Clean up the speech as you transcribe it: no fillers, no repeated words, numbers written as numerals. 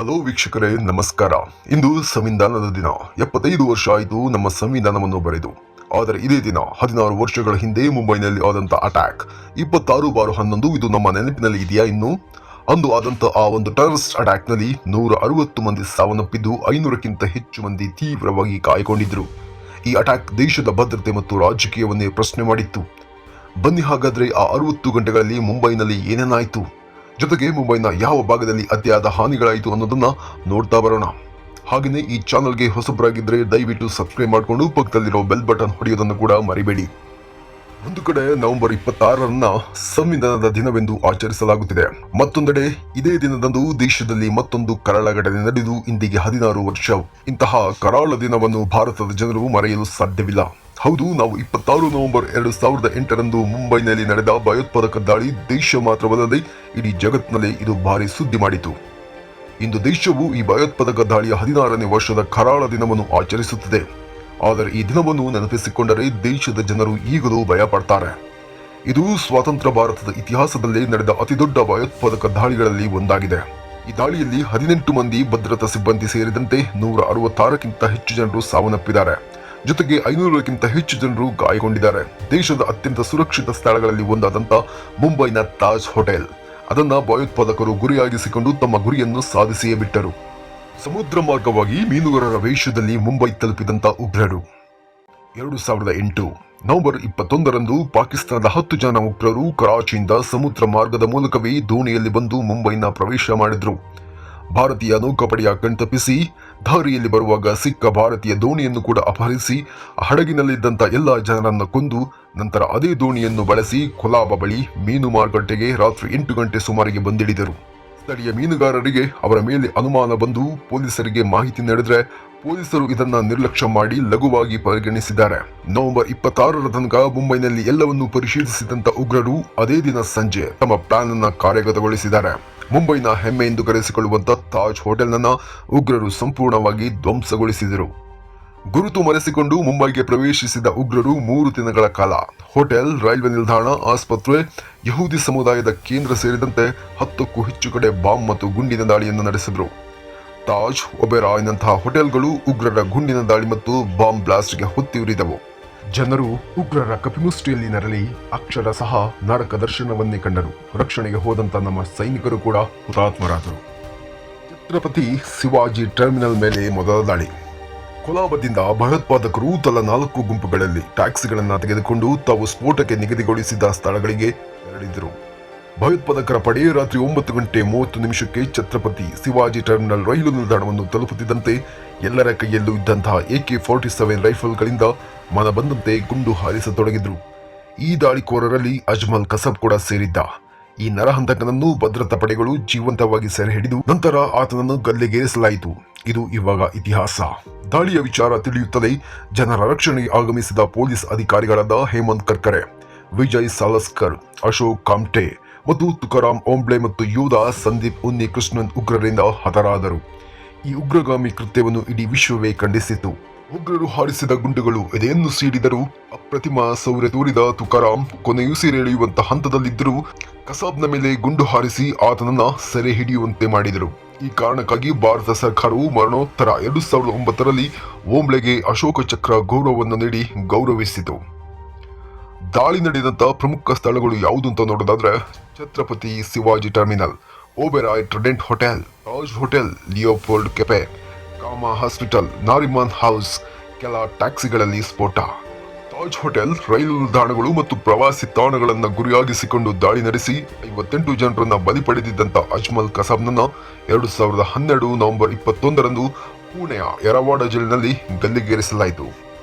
Hello ವೀಕ್ಷಕರೇ, ನಮಸ್ಕಾರ. ಇಂದು ಸಂವಿಧಾನದ ದಿನ. 75 ವರ್ಷ ಆಯಿತು ನಮ್ಮ ಸಂವಿಧಾನವನ್ನು ಬರೆದು. ಆದರೆ ಇದೇ ದಿನ 16 ವರ್ಷಗಳ ಹಿಂದೆ ಮುಂಬೈನಲ್ಲಿ ಆದಂತ ಅಟ್ಯಾಕ್ 26/11 ಇದು ನಮ್ಮ ನೆನಪಿನಲ್ಲಿ ಇದೆಯಾ? ಇನ್ನು ಅಂದು ಆದಂತ ಆ ಒಂದು ಟೆರರಿಸ್ಟ್ ಅಟ್ಯಾಕ್ ನಲ್ಲಿ 160 ಮಂದಿ ಸಾವನ್ನಪ್ಪಿದ್ದು 500ಕ್ಕಿಂತ ಹೆಚ್ಚು ಮಂದಿ ತೀವ್ರವಾಗಿ ಗಾಯಗೊಂಡಿದ್ರು. ಈ ಅಟ್ಯಾಕ್ ದೇಶದ ಭದ್ರತೆ ಮತ್ತು ರಾಜಕೀಯವನ್ನೇ ಪ್ರಶ್ನೆ ಮಾಡಿತ್ತು. ಬನ್ನಿ ಹಾಗಾದ್ರೆ ಆ 60 ಗಂಟೆಗಳಲ್ಲಿ ಮುಂಬೈನಲ್ಲಿ ಏನೇನಾಯಿತು, ಜೊತೆಗೆ ಮುಂಬೈನ ಯಾವ ಭಾಗದಲ್ಲಿ ಅತಿಯಾದ ಹಾನಿಗಳಾಯಿತು ಅನ್ನೋದನ್ನ ನೋಡ್ತಾ ಬರೋಣ. ಹಾಗೆಯೇ ಈ ಚಾನಲ್ಗೆ ಹೊಸಬರಾಗಿದ್ರೆ ದಯವಿಟ್ಟು ಸಬ್ಸ್ಕ್ರೈಬ್ ಮಾಡಿಕೊಂಡು ಪಕ್ಕದಲ್ಲಿರೋ ಬೆಲ್ ಬಟನ್ ಹೊಡೆಯೋದನ್ನು ಕೂಡ ಮರಿಬೇಡಿ. ಒಂದು ಕಡೆ ನವೆಂಬರ್ 26ರನ್ನ ಸಂವಿಧಾನದ ದಿನವೆಂದು ಆಚರಿಸಲಾಗುತ್ತಿದೆ. ಮತ್ತೊಂದೆಡೆ ಇದೇ ದಿನದಂದು ದೇಶದಲ್ಲಿ ಮತ್ತೊಂದು ಕರಾಳ ಘಟನೆ ನಡೆದು ಇಂದಿಗೆ 16 ವರ್ಷ. ಇಂತಹ ಕರಾಳ ದಿನವನ್ನು ಭಾರತದ ಜನರು ಮರೆಯಲು ಸಾಧ್ಯವಿಲ್ಲ. ಹೌದು, ನಾವು 26 ನವೆಂಬರ್ 2008ರಂದು ಮುಂಬೈನಲ್ಲಿ ನಡೆದ ಭಯೋತ್ಪಾದಕ ದಾಳಿ ದೇಶ ಮಾತ್ರವಲ್ಲದೆ ಇಡೀ ಜಗತ್ತಿನಲ್ಲೇ ಇದು ಭಾರಿ ಸುದ್ದಿ ಮಾಡಿತು. ಇಂದು ದೇಶವು ಈ ಭಯೋತ್ಪಾದಕ ದಾಳಿಯ 16ನೇ ವರ್ಷದ ಕರಾಳ ದಿನವನ್ನು ಆಚರಿಸುತ್ತಿದೆ. ಆದರೆ ಈ ದಿನವನ್ನು ನೆನಪಿಸಿಕೊಂಡರೆ ದೇಶದ ಜನರು ಈಗಲೂ ಭಯ ಪಡ್ತಾರೆ. ಇದು ಸ್ವತಂತ್ರ ಭಾರತದ ಇತಿಹಾಸದಲ್ಲೇ ನಡೆದ ಅತಿದೊಡ್ಡ ಭಯೋತ್ಪಾದಕ ದಾಳಿಗಳಲ್ಲಿ ಒಂದಾಗಿದೆ. ಈ ದಾಳಿಯಲ್ಲಿ 18 ಮಂದಿ ಭದ್ರತಾ ಸಿಬ್ಬಂದಿ ಸೇರಿದಂತೆ 166ಕ್ಕಿಂತ ಹೆಚ್ಚು ಜನರು ಸಾವನ್ನಪ್ಪಿದ್ದಾರೆ. ಜೊತೆಗೆ 500ಕ್ಕಿಂತ ಹೆಚ್ಚು ಜನರು ಗಾಯಗೊಂಡಿದ್ದಾರೆ. ದೇಶದ ಅತ್ಯಂತ ಸುರಕ್ಷಿತ ಸ್ಥಳಗಳಲ್ಲಿ ಒಂದಾದಂತ ಮುಂಬೈನ ತಾಜ್ ಹೋಟೆಲ್ ಅದನ್ನ ಭಯೋತ್ಪಾದಕರು ಗುರಿಯಾಗಿಸಿಕೊಂಡು ತಮ್ಮ ಗುರಿಯನ್ನು ಸಾಧಿಸಿಯೇ ಬಿಟ್ಟರು. ಸಮುದ್ರ ಮಾರ್ಗವಾಗಿ ಮೀನುಗಾರರ ವೇಷದಲ್ಲಿ ಮುಂಬೈ ತಲುಪಿದಂತ ಉಗ್ರರು 2008 ನವೆಂಬರ್ 21ರಂದು ಪಾಕಿಸ್ತಾನದ 10 ಜನ ಉಗ್ರರು ಕರಾಚಿಯಿಂದ ಸಮುದ್ರ ಮಾರ್ಗದ ಮೂಲಕವೇ ದೋಣಿಯಲ್ಲಿ ಬಂದು ಮುಂಬೈನ ಪ್ರವೇಶ ಮಾಡಿದ್ರು. ಭಾರತೀಯ ನೌಕಾಪಡೆಯ ಕಣ್ತಪ್ಪಿಸಿ ದಾರಿಯಲ್ಲಿ ಬರುವಾಗ ಸಿಕ್ಕ ಭಾರತೀಯ ದೋಣಿಯನ್ನು ಕೂಡ ಅಪಹರಿಸಿ ಹಡಗಿನಲ್ಲಿದ್ದಂಥ ಎಲ್ಲ ಜನರನ್ನು ಕೊಂದು ನಂತರ ಅದೇ ದೋಣಿಯನ್ನು ಬಳಸಿ ಕೊಲಾಬಾ ಬಳಿ ಮೀನು ಮಾರುಕಟ್ಟೆಗೆ ರಾತ್ರಿ 8 ಗಂಟೆ ಸುಮಾರಿಗೆ ಬಂದಿಳಿದರು. ಸ್ಥಳೀಯ ಮೀನುಗಾರರಿಗೆ ಅವರ ಮೇಲೆ ಅನುಮಾನ ಬಂದು ಪೊಲೀಸರಿಗೆ ಮಾಹಿತಿ ನೀಡಿದ್ರೆ ಪೊಲೀಸರು ಇದನ್ನ ನಿರ್ಲಕ್ಷ್ಯ ಮಾಡಿ ಲಘುವಾಗಿ ಪರಿಗಣಿಸಿದ್ದಾರೆ. ನವೆಂಬರ್ 26ರ ತನಕ ಮುಂಬೈನಲ್ಲಿ ಎಲ್ಲವನ್ನೂ ಪರಿಶೀಲಿಸಿದಂತ ಉಗ್ರರು ಅದೇ ದಿನ ಸಂಜೆ ತಮ್ಮ ಪ್ಲಾನ್ ಅನ್ನ ಕಾರ್ಯಗತಗೊಳಿಸಿದ್ದಾರೆ. ಮುಂಬೈನ ಹೆಮ್ಮೆ ಎಂದು ಕರೆಸಿಕೊಳ್ಳುವಂತ ತಾಜ್ ಹೋಟೆಲ್ನನ್ನ ಉಗ್ರರು ಸಂಪೂರ್ಣವಾಗಿ ಧ್ವಂಸಗೊಳಿಸಿದರು. ಗುರುತು ಮರೆಸಿಕೊಂಡು ಮುಂಬೈಗೆ ಪ್ರವೇಶಿಸಿದ ಉಗ್ರರು 3 ದಿನಗಳ ಕಾಲ ಹೋಟೆಲ್, ರೈಲ್ವೆ ನಿಲ್ದಾಣ, ಆಸ್ಪತ್ರೆ, ಯಹೂದಿ ಸಮುದಾಯದ ಕೇಂದ್ರ ಸೇರಿದಂತೆ 10ಕ್ಕೂ ಹೆಚ್ಚು ಕಡೆ ಬಾಂಬ್ ಮತ್ತು ಗುಂಡಿನ ದಾಳಿಯನ್ನು ನಡೆಸಿದರು. ತಾಜ್, ಒಬೆರಾಯ್ನಂತಹ ಹೋಟೆಲ್ಗಳು ಉಗ್ರರ ಗುಂಡಿನ ದಾಳಿ ಮತ್ತು ಬಾಂಬ್ ಬ್ಲಾಸ್ಟ್ಗೆ ಹೊತ್ತಿ ಉರಿದವು. ಜನರು ಉಗ್ರರ ಕಪಿಮುಷ್ಟಿಯಲ್ಲಿ ನರಳಿ ಅಕ್ಷರ ಸಹ ನರಕ ದರ್ಶನವನ್ನೇ ಕಂಡರು. ರಕ್ಷಣೆಗೆ ಹೋದಂತ ನಮ್ಮ ಸೈನಿಕರು ಕೂಡ ಹುತಾತ್ಮರಾದರು. ಛತ್ರಪತಿ ಶಿವಾಜಿ ಟರ್ಮಿನಲ್ ಮೇಲೆ ಮೊದಲ ದಾಳಿ. ಕೊಲಾಬದಿಂದ ಭಯೋತ್ಪಾದಕರು ತಲಾ 4 ಗುಂಪುಗಳಲ್ಲಿ ಟ್ಯಾಕ್ಸಿಗಳನ್ನು ತೆಗೆದುಕೊಂಡು ತಾವು ಸ್ಫೋಟಕ್ಕೆ ನಿಗದಿಗೊಳಿಸಿದ ಸ್ಥಳಗಳಿಗೆ ತೆರಳಿದರು. ಭಯೋತ್ಪಾದಕರ ಪಡೆ ರಾತ್ರಿ 9:30 ಛತ್ರಪತಿ ಶಿವಾಜಿ ಟರ್ಮಿನಲ್ ರೈಲು ನಿಲ್ದಾಣವನ್ನು ತಲುಪುತ್ತಿದ್ದಂತೆ ಎಲ್ಲರ ಕೈಯಲ್ಲೂ ಇದ್ದಂತಹ AK-47 ರೈಫಲ್ಗಳಿಂದ ಮನ ಬಂದಂತೆ ಗುಂಡು ಹಾರಿಸತೊಡಗಿದ್ರು. ಈ ದಾಳಿಕೋರರಲ್ಲಿ ಅಜ್ಮಲ್ ಕಸಬ್ ಕೂಡ ಸೇರಿದ್ದ. ಈ ನರಹಂತಕನನ್ನು ಭದ್ರತಾ ಪಡೆಗಳು ಜೀವಂತವಾಗಿ ಸೆರೆ ಹಿಡಿದು ನಂತರ ಆತನನ್ನು ಗಲ್ಲಿಗೇರಿಸಲಾಯಿತು. ಇದು ಇವಾಗ ಇತಿಹಾಸ. ದಾಳಿಯ ವಿಚಾರ ತಿಳಿಯುತ್ತಲೇ ಜನರ ರಕ್ಷಣೆಗೆ ಆಗಮಿಸಿದ ಪೊಲೀಸ್ ಅಧಿಕಾರಿಗಳಾದ ಹೇಮಂತ್ ಕರ್ಕರೆ, ವಿಜಯ್ ಸಾಲಸ್ಕರ್, ಅಶೋಕ್ ಕಾಮ್ಟೆ ಮತ್ತು ತುಕಾರಾಮ್ ಓಂಬ್ಳೆ ಮತ್ತು ಯೋಧ ಸಂದೀಪ್ ಉನ್ನಿಕೃಷ್ಣನ್ ಉಗ್ರರಿಂದ ಹತರಾದರು. ಈ ಉಗ್ರಗಾಮಿ ಕೃತ್ಯವನ್ನು ಇಡೀ ವಿಶ್ವವೇ ಖಂಡಿಸಿತು. ಉಗ್ರರು ಹಾರಿಸಿದ ಗುಂಡುಗಳು ಎದೆಯನ್ನು ಸೀಡಿದರೂ ಅಪ್ರತಿಮ ಶೌರ್ಯ ತೋರಿದ ತುಕಾರಾಮ್ ಕೊನೆಯುಸಿರೆಳೆಯುವಂತ ಹಂತದಲ್ಲಿದ್ದರೂ ಕಸಾಬ್ನ ಮೇಲೆ ಗುಂಡು ಹಾರಿಸಿ ಆತನನ್ನ ಸೆರೆ ಹಿಡಿಯುವಂತೆ ಮಾಡಿದರು. ಈ ಕಾರಣಕ್ಕಾಗಿ ಭಾರತ ಸರ್ಕಾರವು ಮರಣೋತ್ತರ 2009ರಲ್ಲಿ ಓಂಬ್ಳೆಗೆ ಅಶೋಕ ಚಕ್ರ ಗೌರವವನ್ನು ನೀಡಿ ಗೌರವಿಸಿತು. ದಾಳಿ ನಡೆದಂತ ಪ್ರಮುಖ ಸ್ಥಳಗಳು ಯಾವುದು ಅಂತ ನೋಡೋದಾದ್ರೆ Chhatrapati Shivaji terminal, Oberoi Trident hotel, Taj hotel, Leopold cafe, Cama hospital, Nariman house. ಕೆಲ ಟ್ಯಾಕ್ಸಿಗಳಲ್ಲಿ ಸ್ಫೋಟ. ತಾಜ್ ಹೋಟೆಲ್, ರೈಲು ನಿಲ್ದಾಣಗಳು ಮತ್ತು ಪ್ರವಾಸಿ ತಾಣಗಳನ್ನು ಗುರಿಯಾಗಿಸಿಕೊಂಡು ದಾಳಿ ನಡೆಸಿ 58 ಜನರನ್ನ ಬಲಿ ಪಡೆದಿದ್ದಂತ ಅಜ್ಮಲ್ ಕಸಬ್ನನ್ನ 2012 ನವೆಂಬರ್ 21ರಂದು ಪುಣೆಯ ಯರವಾಡ ಜೈಲಿನಲ್ಲಿ ಗಲ್ಲಿಗೇರಿಸಲಾಯಿತು.